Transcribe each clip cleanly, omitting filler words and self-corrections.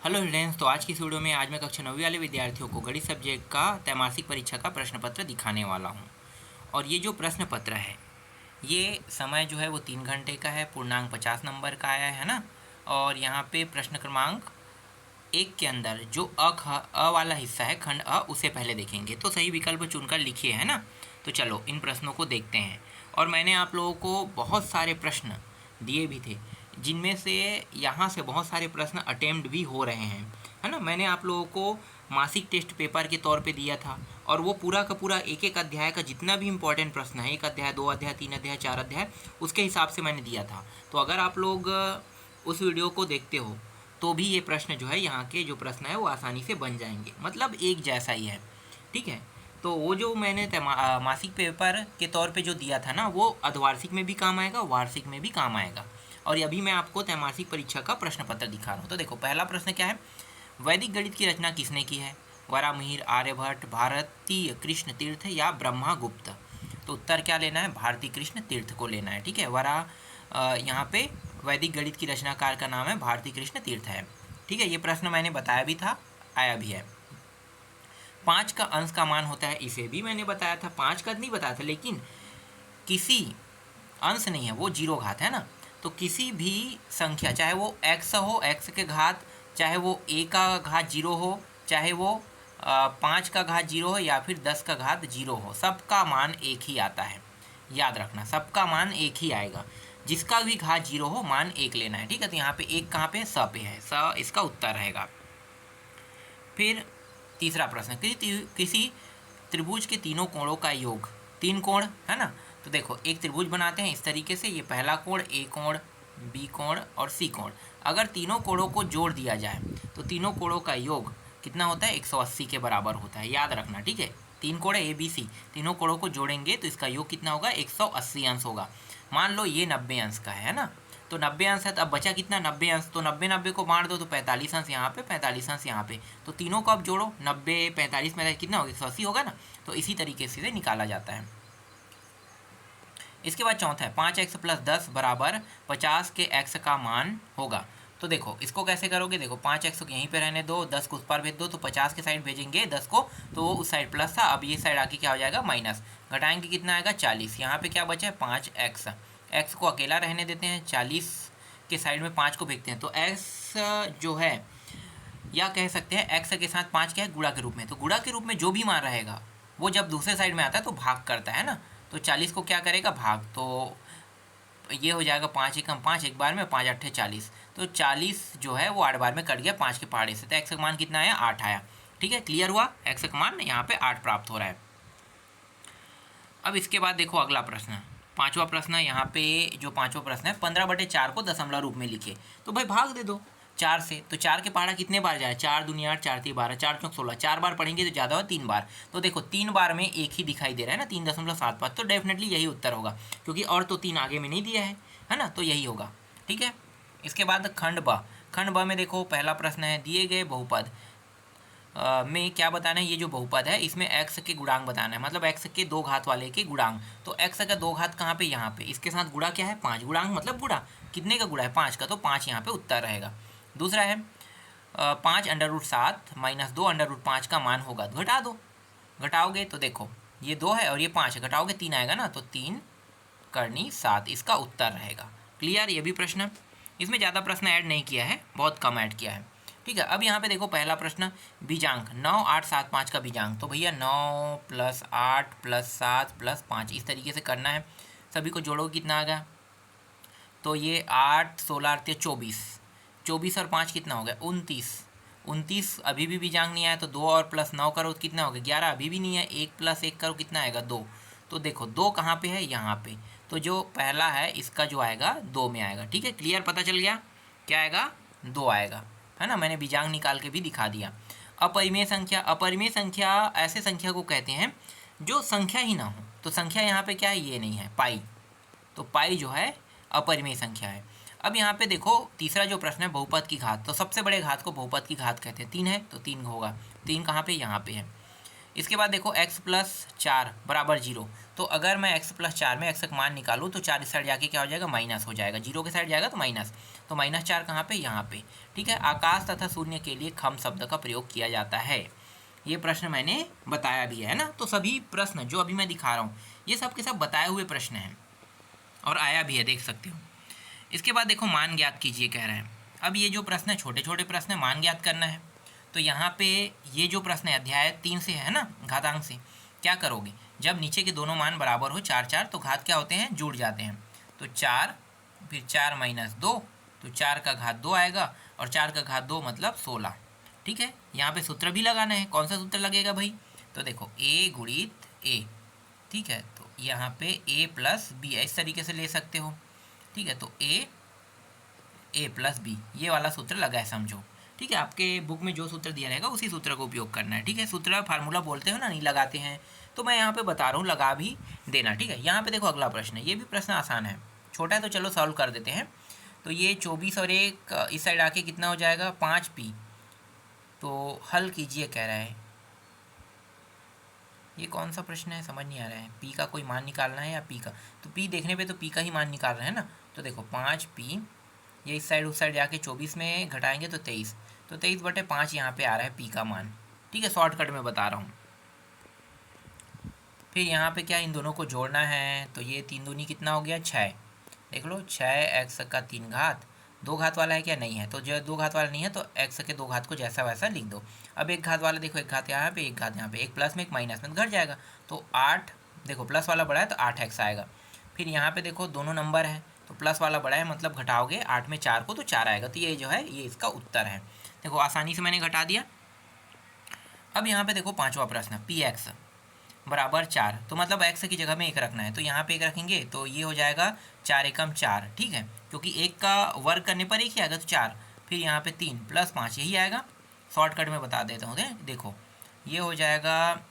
Hello students, तो आज की इस वीडियो में आज मैं कक्षा 9वीं वाले विद्यार्थियों को गणित सब्जेक्ट का त्रैमासिक परीक्षा का प्रश्न पत्र दिखाने वाला हूं। और ये जो प्रश्न पत्र है, ये समय जो है वो 3 घंटे का है, पूर्णांक 50 नंबर का आया है ना। और यहाँ पे प्रश्न क्रमांक 1 के अंदर जो अ वाला हिस्सा है, खंड अ, उसे पहले देखेंगे। तो सही विकल्प चुनकर लिखिए, है ना। तो चलो इन प्रश्नों को देखते हैं। और मैंने आप लोगों को बहुत सारे प्रश्न दिए भी थे, जिनमें से यहाँ से बहुत सारे प्रश्न अटेम्प्ट भी हो रहे हैं, है ना। मैंने आप लोगों को मासिक टेस्ट पेपर के तौर पे दिया था, और वो पूरा का पूरा एक एक अध्याय का जितना भी इम्पोर्टेंट प्रश्न है, 1 अध्याय, 2 अध्याय, 3 अध्याय, 4 अध्याय, उसके हिसाब से मैंने दिया था। तो अगर आप लोग उस वीडियो को देखते हो तो भी ये प्रश्न जो है, यहाँ के जो प्रश्न है वो आसानी से बन जाएंगे, मतलब एक जैसा ही है, ठीक है। तो वो जो मैंने मासिक पेपर के तौर पे जो दिया था ना, वो अर्धवार्षिक में भी काम आएगा, वार्षिक में भी काम आएगा। और अभी मैं आपको त्रैमासिक परीक्षा का प्रश्न पत्र दिखा रहा हूँ। तो देखो, पहला प्रश्न क्या है, वैदिक गणित की रचना किसने की है? वरामिहिर, आर्यभट्ट, भारतीय कृष्ण तीर्थ या ब्रह्मागुप्त? तो उत्तर क्या लेना है? भारतीय कृष्ण तीर्थ को लेना है, ठीक है। यहाँ पे वैदिक गणित की रचनाकार का नाम है भारतीय कृष्ण तीर्थ है, ठीक है। ये प्रश्न मैंने बताया भी था, आया भी है। 5 का अंश का मान होता है, इसे भी मैंने बताया था। 5 का नहीं बताया था, लेकिन किसी अंश नहीं है, वो जीरो घात है ना। तो किसी भी संख्या, चाहे वो x हो, x के घात, चाहे वो a का घात जीरो हो, चाहे वो 5 का घात जीरो हो, या फिर 10 का घात जीरो हो, सबका मान एक ही आता है। याद रखना, सबका मान एक ही आएगा। जिसका भी घात जीरो हो, मान एक लेना है, ठीक है। तो यहाँ पे एक कहाँ पे है? स पे है, स इसका उत्तर रहेगा। फिर तीसरा प्रश्न, किसी त्रिभुज के तीनों कोणों का योग, 3 कोण है ना। तो देखो, एक त्रिभुज बनाते हैं इस तरीके से, ये पहला कोण, ए कोण, बी कोण और सी कोण। अगर तीनों कोणों को जोड़ दिया जाए तो तीनों कोणों का योग कितना होता है? 180 के बराबर होता है, याद रखना, ठीक है। 3 कोण ए बी सी, तीनों कोणों को जोड़ेंगे तो इसका योग कितना होगा? 180 अंश होगा। मान लो ये 90 अंश का है ना। तो 90 अंश है, तो अब बचा कितना? 90 अंश। तो 90 को बांट दो तो 45 अंश यहाँ पे, 45 अंश यहाँ पे। तो तीनों को अब जोड़ो, 90, 45 में कितना होगा? 180 होगा ना। तो इसी तरीके से निकाला जाता है। इसके बाद चौथा है, 5x + 10 बराबर 50 के x का मान होगा। तो देखो, इसको कैसे करोगे? देखो, 5x को यहीं पे रहने दो, 10 को उस पार भेज दो, तो 50 के साइड भेजेंगे 10 को, तो वो उस साइड प्लस था, अब ये साइड आके क्या हो जाएगा? माइनस। घटाएंगे कितना आएगा? 40। यहाँ पे क्या बचा है? 5x। x को अकेला रहने देते हैं, 40 के साइड में 5 को भेजते हैं, तो x जो है, या कह सकते हैं x के साथ 5 क्या है? गुणा के रूप में। तो गुणा के रूप में जो भी मान रहेगा, वो जब दूसरे साइड में आता है तो भाग करता है ना। तो 40 को क्या करेगा? भाग। तो ये हो जाएगा 5 एकम 5, एक बार में 5 8 40। तो 40 जो है वो 8 बार में कट गया 5 के पहाड़े से। तो x का मान कितना आया? 8 आया, ठीक है। क्लियर हुआ? x का मान यहाँ पे 8 प्राप्त हो रहा है। अब इसके बाद देखो अगला प्रश्न, पांचवा प्रश्न। यहाँ पे जो पांचवा प्रश्न है, 15/4 को दशमलव रूप में लिखे। तो भाई भाग दे दो 4 से। तो 4 के पहाड़ा कितने बार जाए? 4 दूनी 8, 4 3 12, 4 चौक 16। 4 बार पढ़ेंगे तो ज़्यादा हो, 3 बार। तो देखो 3 बार में एक ही दिखाई दे रहा है ना, 3.75। तो डेफिनेटली यही उत्तर होगा, क्योंकि और तो 3 आगे में नहीं दिया है ना। तो यही होगा, ठीक है। इसके बाद खंड ब। खंड ब में देखो, पहला प्रश्न है, दिए गए बहुपद में क्या बताना है? ये जो बहुपद है, इसमें x के गुणांक बताना है, मतलब x के 2 घात वाले के गुणांक। तो x का 2 घात कहाँ पे? यहाँ पे। इसके साथ गुणा क्या है? 5। गुणांक मतलब गुणा, कितने का गुणा है? 5 का। तो 5 यहाँ पे उत्तर रहेगा। दूसरा है 5√7 - 2√5 का मान होगा। तो घटा दो, घटाओगे तो देखो ये 2 है और ये 5 है, घटाओगे 3 आएगा ना। तो 3 करनी 7 इसका उत्तर रहेगा। क्लियर? ये भी प्रश्न, इसमें ज़्यादा प्रश्न ऐड नहीं किया है, बहुत कम ऐड किया है, ठीक है। अब यहाँ पे देखो, पहला प्रश्न, बीजांक 9 8 7 5 का बीजांक। तो भैया 9 + 8 + 7 + 5 इस तरीके से करना है। सभी को जोड़ो, कितना आ गया? तो ये 8 16 8 24, 24 और 5 कितना हो गया? 29। 29 अभी भी बीजांक नहीं आया, तो 2 और +9 करो तो कितना हो गया? 11 अभी भी नहीं है, 1 + 1 करो कितना आएगा? 2। तो देखो 2 कहाँ पे है? यहाँ पे। तो जो पहला है इसका जो आएगा 2 में आएगा, ठीक है। क्लियर? पता चल गया क्या आएगा? 2 आएगा, है ना। मैंने बीजांक निकाल के भी दिखा दिया। अपरिमेय संख्या, अपरिमेय संख्या ऐसे संख्या को कहते हैं जो संख्या ही ना हो। तो संख्या यहाँ पे क्या है? ये नहीं है, पाई। तो पाई जो है अपरिमेय संख्या है। अब यहाँ पे देखो, तीसरा जो प्रश्न है, बहुपद की घात। तो सबसे बड़े घात को बहुपद की घात कहते हैं। 3 है तो 3 होगा। 3 कहाँ पे? यहाँ पे है। इसके बाद देखो, x + 4 = 0। तो अगर मैं x + 4 में x का मान निकालूँ तो 4 इस साइड जाके क्या हो जाएगा? माइनस हो जाएगा। 0 के साइड जाएगा तो माइनस। तो -4 कहाँ पे, यहाँ पे। ठीक है, आकाश तथा शून्य के लिए खम शब्द का प्रयोग किया जाता है। ये प्रश्न मैंने बताया भी है ना। तो सभी प्रश्न जो अभी मैं दिखा रहा हूँ ये सब के सब बताए हुए प्रश्न हैं और आया भी है, देख सकते हो। इसके बाद देखो मान ज्ञात कीजिए कह रहे हैं। अब ये जो प्रश्न है छोटे छोटे प्रश्न है, मान ज्ञात करना है। तो यहाँ पे ये जो प्रश्न है अध्याय 3 से है ना, घातांक से, क्या करोगे, जब नीचे के दोनों मान बराबर हो 4 4 तो घात क्या होते हैं, जुड़ जाते हैं। तो 4 फिर 4 - 2 तो 4 का घात 2 आएगा और 4 का घात 2 मतलब 16। ठीक है, यहाँ पे सूत्र भी लगाना है। कौन सा सूत्र लगेगा भाई, तो देखो a गुणित a। ठीक है, तो यहाँ पे a प्लस बी इस तरीके से ले सकते हो। ठीक है, तो a प्लस बी ये वाला सूत्र लगा है, समझो। ठीक है, आपके बुक में जो सूत्र दिया रहेगा उसी सूत्र का उपयोग करना है। ठीक है, सूत्र फार्मूला बोलते हो ना, नहीं लगाते हैं, तो मैं यहाँ पे बता रहा हूँ, लगा भी देना। ठीक है, यहाँ पे देखो अगला प्रश्न है, ये भी प्रश्न आसान है, छोटा है तो चलो सॉल्व कर देते हैं। तो ये 24 और 1 इस साइड आके कितना हो जाएगा, 5p। तो हल कीजिए कह रहा है। ये कौन सा प्रश्न है, समझ नहीं आ रहा है। पी का कोई मान निकालना है या पी का, तो पी देखने पे तो पी का ही मान निकाल रहे हैं ना। तो देखो 5p, ये इस साइड उस साइड जाके 24 में घटाएंगे तो 23, तो 23/5 यहाँ पे आ रहा है पी का मान। ठीक है, शॉर्टकट में बता रहा हूँ। फिर यहाँ पे क्या इन दोनों को जोड़ना है, तो ये 3 दूनी कितना हो गया, 6। देख लो 6x का 3 घात, 2 घात वाला है क्या, नहीं है। तो जो 2 घात वाला नहीं है तो x के 2 घात को जैसा वैसा लिख दो। अब 1 घात वाला देखो, 1 घात यहाँ पे 1 घात यहाँ पे, 1 प्लस में 1 माइनस में, तो घट जाएगा। तो 8, देखो प्लस वाला बड़ा है तो 8x आएगा। फिर यहाँ पे देखो दोनों नंबर है तो प्लस वाला बड़ा है, मतलब घटाओगे 8 में 4 को तो 4 आएगा। तो ये जो है ये इसका उत्तर है। देखो आसानी से मैंने घटा दिया। अब यहाँ पे देखो पाँचवा प्रश्न, px बराबर 4, तो मतलब x की जगह में 1 रखना है, तो यहाँ पे 1 रखेंगे तो ये हो जाएगा 4 एकम 4। ठीक है, क्योंकि 1 का वर्ग करने पर 1 ही आएगा तो 4, फिर यहाँ पे 3 + 5 यही आएगा। शॉर्टकट में बता देता हूँ, देखो ये हो जाएगा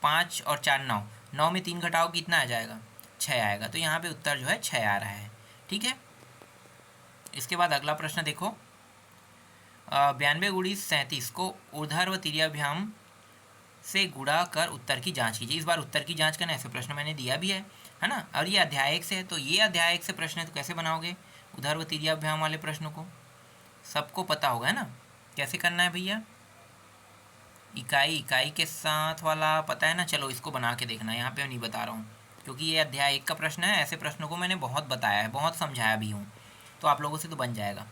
5 और 4 9, 9 में 3 घटाओ कितना आ जाएगा, 6 आएगा। तो यहाँ पे उत्तर जो है 6 आ रहा है। ठीक है, इसके बाद अगला प्रश्न देखो, 92 × 37 को ऊर्ध्वाधर तिर्याभ्याम से गुणा कर उत्तर की जांच कीजिए। इस बार उत्तर की जांच करना, ऐसे प्रश्न मैंने दिया भी है ना। और ये अध्याय 1 से है, तो ये अध्याय 1 से प्रश्न है, तो कैसे बनाओगे ऊर्ध्वाधर तिर्याभ्याम वाले प्रश्नों को, सबको पता होगा है ना कैसे करना है भैया। इकाई के साथ वाला पता है ना, चलो इसको बना के देखना, यहाँ पे नहीं बता रहा हूँ क्योंकि ये अध्याय 1 का प्रश्न है। ऐसे प्रश्नों को मैंने बहुत बताया है, बहुत समझाया भी हूँ, तो आप लोगों से तो बन जाएगा।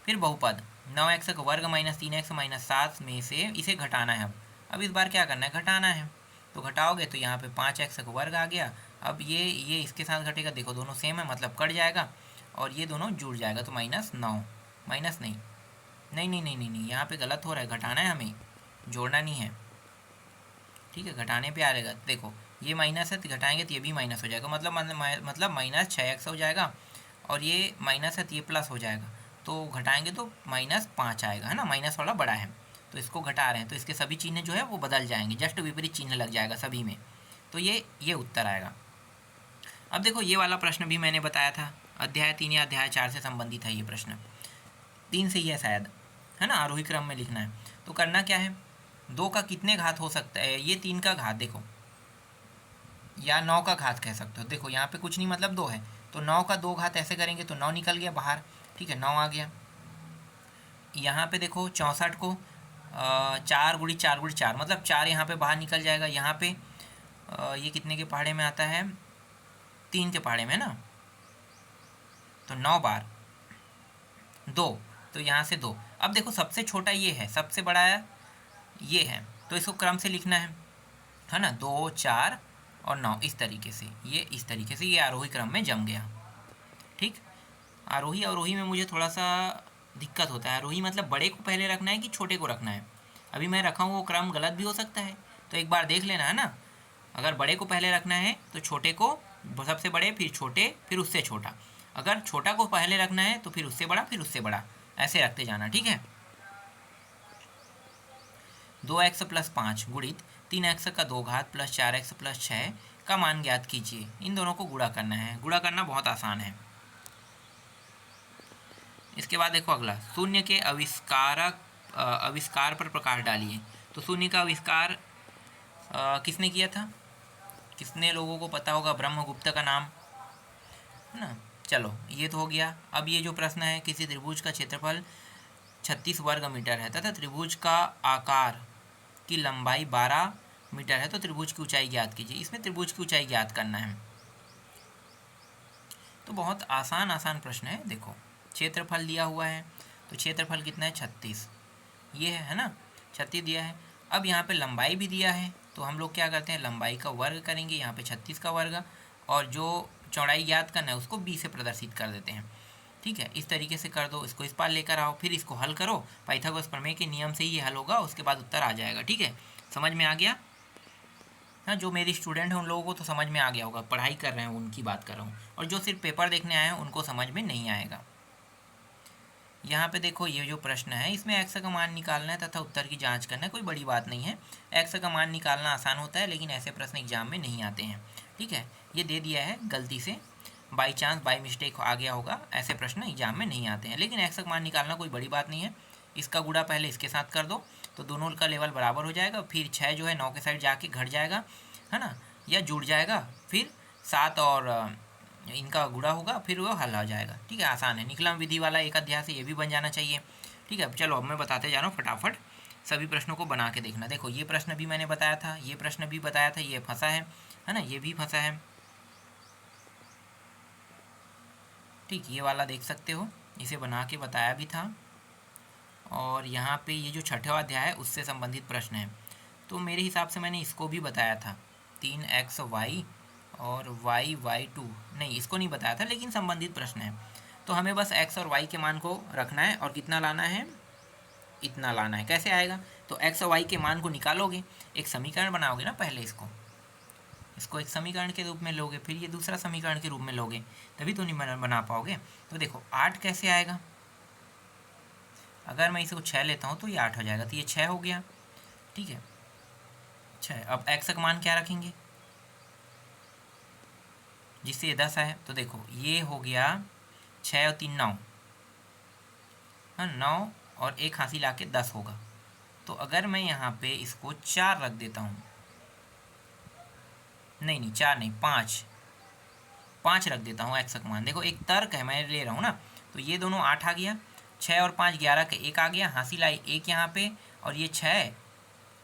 फिर बहुपद 9x का वर्ग -3x -7 में से इसे घटाना है। अब इस बार क्या करना है, घटाना है। तो घटाओगे तो यहाँ पे 5x का वर्ग आ गया। अब ये इसके साथ घटेगा, देखो दोनों सेम है मतलब कट जाएगा और ये दोनों जुड़ जाएगा, तो -9 माइनस नहीं, यहाँ पे गलत हो रहा है, घटाना है हमें, जोड़ना नहीं है। ठीक है, घटाने पे आ जाएगा। देखो ये माइनस है तो घटाएंगे तो ये भी माइनस हो जाएगा, मतलब -6x हो जाएगा, और ये माइनस है तो ये प्लस हो जाएगा। तो घटाएंगे तो -5 आएगा, है ना, माइनस वाला बड़ा है तो इसको घटा रहे हैं, तो इसके सभी चिन्ह जो है वो बदल जाएंगे, जस्ट विपरीत चिन्ह लग जाएगा सभी में, तो ये उत्तर आएगा। अब देखो ये वाला प्रश्न भी मैंने बताया था, अध्याय 3 या अध्याय 4 से संबंधित है ये प्रश्न, 3 से ही है शायद, है ना, आरोही क्रम में लिखना है। तो करना क्या है, 2 का कितने घात हो सकता है, ये 3 का घात देखो, या 9 का घात कह सकते हो। देखो यहाँ पे कुछ नहीं मतलब 2 है, तो 9 का 2 घात ऐसे करेंगे तो 9 निकल गया बाहर। ठीक है, 9 आ गया। यहाँ पे देखो 64 को 4 × 4 × 4 मतलब 4 यहाँ पे बाहर निकल जाएगा। यहाँ पे ये कितने के पहाड़े में आता है, 3 के पहाड़े में, ना, तो 9 बार 2, तो यहाँ से 2। अब देखो सबसे छोटा ये है, सबसे बड़ा ये है, तो इसको क्रम से लिखना है ना, 2 4 और 9 इस तरीके से ये आरोही क्रम में जम गया। ठीक, आरोही अवरोही में मुझे थोड़ा सा दिक्कत होता है। आरोही मतलब बड़े को पहले रखना है कि छोटे को रखना है। अभी मैं रखा हूँ वो क्रम गलत भी हो सकता है, तो एक बार देख लेना, है ना। अगर बड़े को पहले रखना है तो छोटे को सबसे बड़े, फिर छोटे, फिर उससे छोटा। अगर छोटा को पहले रखना है तो फिर उससे बड़ा, फिर उससे बड़ा, ऐसे रखते जाना। ठीक है, 2x + 5 गुणित 3x का 2 घात + 4x + 6 का मान ज्ञात कीजिए। इन दोनों को गुणा करना है, गुणा करना बहुत आसान है। इसके बाद देखो अगला, शून्य के आविष्कार पर प्रकाश डालिए। तो शून्य का आविष्कार किसने किया था, किसने लोगों को पता होगा, ब्रह्मगुप्त का नाम, है ना। चलो ये तो हो गया। अब ये जो प्रश्न है, किसी त्रिभुज का क्षेत्रफल 36 वर्ग मीटर है तथा त्रिभुज का आकार की लंबाई 12 मीटर है तो त्रिभुज की ऊंचाई ज्ञात कीजिए। इसमें त्रिभुज की ऊंचाई ज्ञात करना है, तो बहुत आसान प्रश्न है। देखो क्षेत्रफल दिया हुआ है, तो क्षेत्रफल कितना है 36, ये है ना, 36 दिया है। अब यहाँ पे लंबाई भी दिया है, तो हम लोग क्या करते हैं, लंबाई का वर्ग करेंगे, यहाँ पे 36 का वर्ग, और जो चौड़ाई ज्ञात करना है उसको 20 से प्रदर्शित कर देते हैं। ठीक है, इस तरीके से कर दो। इसको इस पार लेकर आओ, फिर इसको हल करो, पाइथागोरस प्रमेय के नियम से ही ये हल होगा, उसके बाद उत्तर आ जाएगा। ठीक है, समझ में आ गया? हाँ, जो मेरी स्टूडेंट हैं उन लोगों को तो समझ में आ गया होगा, पढ़ाई कर रहे हैं उनकी बात कर रहा हूँ, और जो सिर्फ पेपर देखने आए हैं उनको समझ में नहीं आएगा। यहाँ पे देखो, ये जो प्रश्न है इसमें x का मान निकालना है तथा उत्तर की जांच करना है, कोई बड़ी बात नहीं है। x का मान निकालना आसान होता है, लेकिन ऐसे प्रश्न एग्जाम में नहीं आते हैं। ठीक है, ये दे दिया है गलती से, बाई चांस बाई मिस्टेक आ गया होगा, ऐसे प्रश्न एग्जाम में नहीं आते हैं। लेकिन x का मान निकालना कोई बड़ी बात नहीं है। इसका गुणा पहले इसके साथ कर दो, तो दोनों का लेवल बराबर हो जाएगा। फिर 6 जो है 9 के साइड जाके घट जाएगा, है ना, या जुड़ जाएगा। फिर 7 और इनका गुणा होगा, फिर वो हल हो जाएगा। ठीक है, आसान है। निकलम विधि वाला एक अध्याय से ये भी बन जाना चाहिए। ठीक है, चलो अब मैं बताते जा रहा हूँ, फटाफट सभी प्रश्नों को बना के देखना। देखो ये प्रश्न भी मैंने बताया था, ये प्रश्न भी बताया था, ये फंसा है ना, ये भी फंसा है। ठीक, ये वाला देख सकते हो, इसे बना के बताया भी था। और यहाँ पे ये जो 6वां अध्याय है उससे संबंधित प्रश्न है, तो मेरे हिसाब से मैंने इसको भी बताया था, 3xy और y2, नहीं इसको नहीं बताया था, लेकिन संबंधित प्रश्न है। तो हमें बस x और y के मान को रखना है, और कितना लाना है, इतना लाना है। कैसे आएगा, तो x और y के मान को निकालोगे, एक समीकरण बनाओगे ना, पहले इसको एक समीकरण के रूप में लोगे, फिर ये दूसरा समीकरण के रूप में लोगे, तभी तो नहीं बना पाओगे। तो देखो 8 कैसे आएगा, अगर मैं इसको 6 लेता हूँ तो ये 8 हो जाएगा, तो ये 6 हो गया। ठीक है, 6। अब x का मान क्या रखेंगे, जिससे ये 10 है, तो देखो ये हो गया 6 और 3 9, हाँ 9, और एक हाथी ला के 10 होगा। तो अगर मैं यहाँ पे इसको 4 रख देता हूँ, नहीं 4 नहीं, 5 रख देता हूँ x का मान। देखो एक तर्क है, मैं ले रहा हूँ ना, तो ये दोनों 8 आ गया, 6 और 5 11 के 1 आ गया, हासिल आई 1 यहाँ पे, और ये 6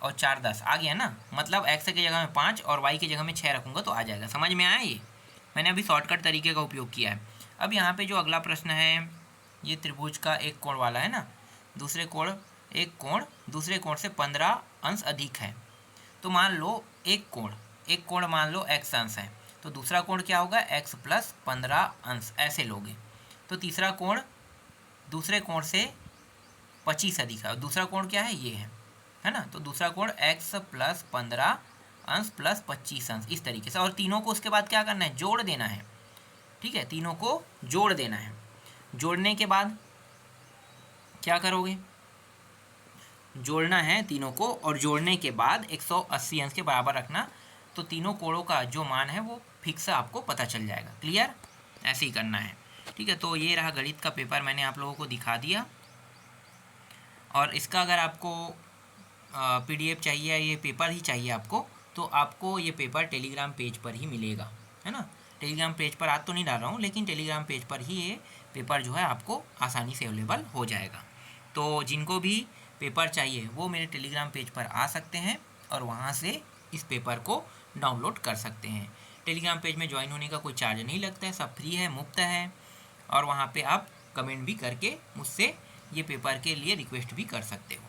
और 4 10 आ गया ना। मतलब x की जगह में 5 और y की जगह में 6 रखूँगा तो आ जाएगा। समझ में आया? ये मैंने अभी शॉर्टकट तरीके का उपयोग किया है। अब यहाँ पे जो अगला प्रश्न है, ये त्रिभुज का एक कोण वाला है ना, एक कोण दूसरे कोण से 15 अंश अधिक है। तो मान लो एक कोण मान लो x अंश है, तो दूसरा कोण क्या होगा, x प्लस 15 अंश, ऐसे लोगे। तो तीसरा कोण दूसरे कोण से 25 अधिक है, और दूसरा कोण क्या है, ये है ना। तो दूसरा कोण x प्लस 15 अंश प्लस 25 अंश, इस तरीके से। और तीनों को उसके बाद क्या करना है, जोड़ देना है। ठीक है, तीनों को जोड़ देना है। जोड़ने के बाद क्या करोगे, जोड़ना है तीनों को, और जोड़ने के बाद 180 अंश के बराबर रखना, तो तीनों कोणों का जो मान है वो फिक्स आपको पता चल जाएगा। क्लियर? ऐसे ही करना है। ठीक है, तो ये रहा गणित का पेपर, मैंने आप लोगों को दिखा दिया। और इसका अगर आपको PDF चाहिए या ये पेपर ही चाहिए आपको, तो आपको ये पेपर टेलीग्राम पेज पर ही मिलेगा, है ना। टेलीग्राम पेज पर आज तो नहीं डाल रहा हूँ, लेकिन टेलीग्राम पेज पर ही ये पेपर जो है आपको आसानी से अवेलेबल हो जाएगा। तो जिनको भी पेपर चाहिए वो मेरे टेलीग्राम पेज पर आ सकते हैं, और वहाँ से इस पेपर को डाउनलोड कर सकते हैं। टेलीग्राम पेज में ज्वाइन होने का कोई चार्ज नहीं लगता है, सब फ्री है, मुफ्त है। और वहाँ पे आप कमेंट भी करके मुझसे ये पेपर के लिए रिक्वेस्ट भी कर सकते हो।